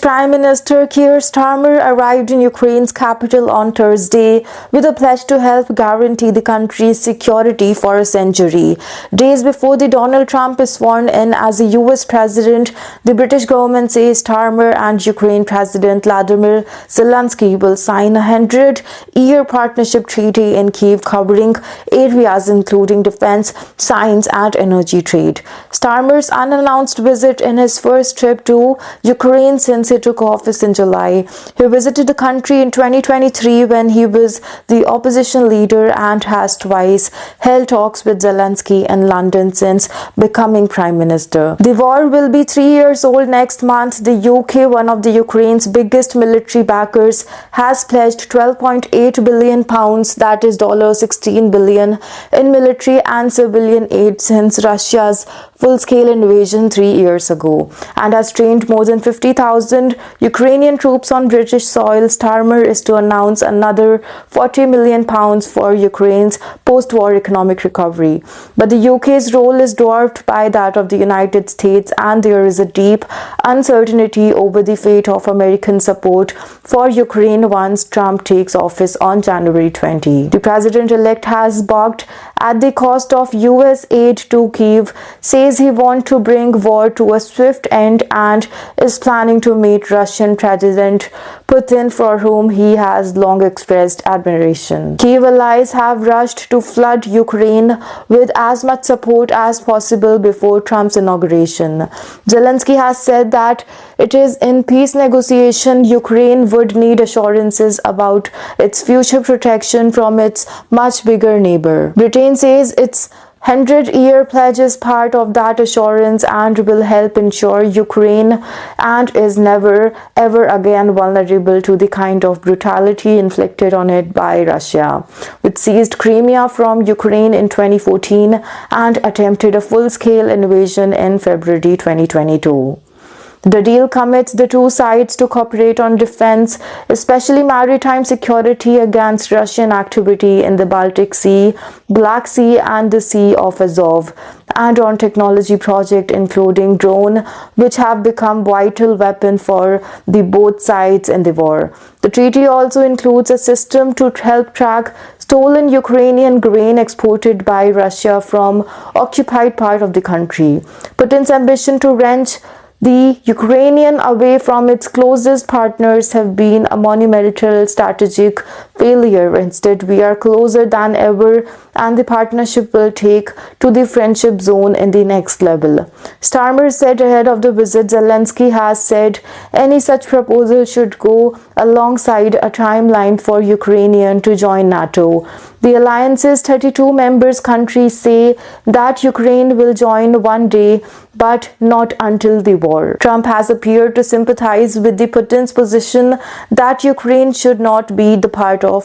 Prime Minister Keir Starmer arrived in Ukraine's capital on Thursday with a pledge to help guarantee the country's security for a century. Days before Donald Trump is sworn in as the US president, the British government says Starmer and Ukraine President Vladimir Zelensky will sign a 100-year partnership treaty in Kyiv covering areas including defense, science and energy trade. Starmer's unannounced visit in his first trip to Ukraine since he took office in July. He visited the country in 2023 when he was the opposition leader and has twice held talks with Zelensky in London since becoming prime minister. The war will be 3 years old next month. The UK, one of the Ukraine's biggest military backers, has pledged £12.8 billion, that is $16 billion, in military and civilian aid since Russia's full-scale invasion 3 years ago, and has trained more than 50,000 Ukrainian troops on British soil. Starmer is to announce another £40 million for Ukraine's post-war economic recovery. But the UK's role is dwarfed by that of the United States, and there is a deep uncertainty over the fate of American support for Ukraine once Trump takes office on January 20. The president-elect has balked at the cost of US aid to Kyiv, says he wants to bring war to a swift end, and is planning to meet Russian President Putin, for whom he has long expressed admiration. Kyiv allies have rushed to flood Ukraine with as much support as possible before Trump's inauguration. Zelensky has said that it is in peace negotiation Ukraine would need assurances about its future protection from its much bigger neighbor. Britain says its 100-year pledge is part of that assurance and will help ensure Ukraine and is never ever again vulnerable to the kind of brutality inflicted on it by Russia, which seized Crimea from Ukraine in 2014 and attempted a full-scale invasion in February 2022. The deal commits the two sides to cooperate on defense, especially maritime security against Russian activity in the Baltic Sea, Black Sea and the Sea of Azov, and on technology projects including drone, which have become vital weapon for the both sides in the war. The treaty also includes a system to help track stolen Ukrainian grain exported by Russia from occupied part of the country. Putin's ambition to wrench the Ukrainian away from its closest partners have been a monumental strategic failure. Instead, we are closer than ever, and the partnership will take to the friendship zone in the next level. Starmer said ahead of the visit. Zelensky has said any such proposal should go alongside a timeline for Ukraine to join NATO. The alliance's 32 members countries say that Ukraine will join one day, but not until the war. Trump has appeared to sympathize with the Putin's position that Ukraine should not be the part of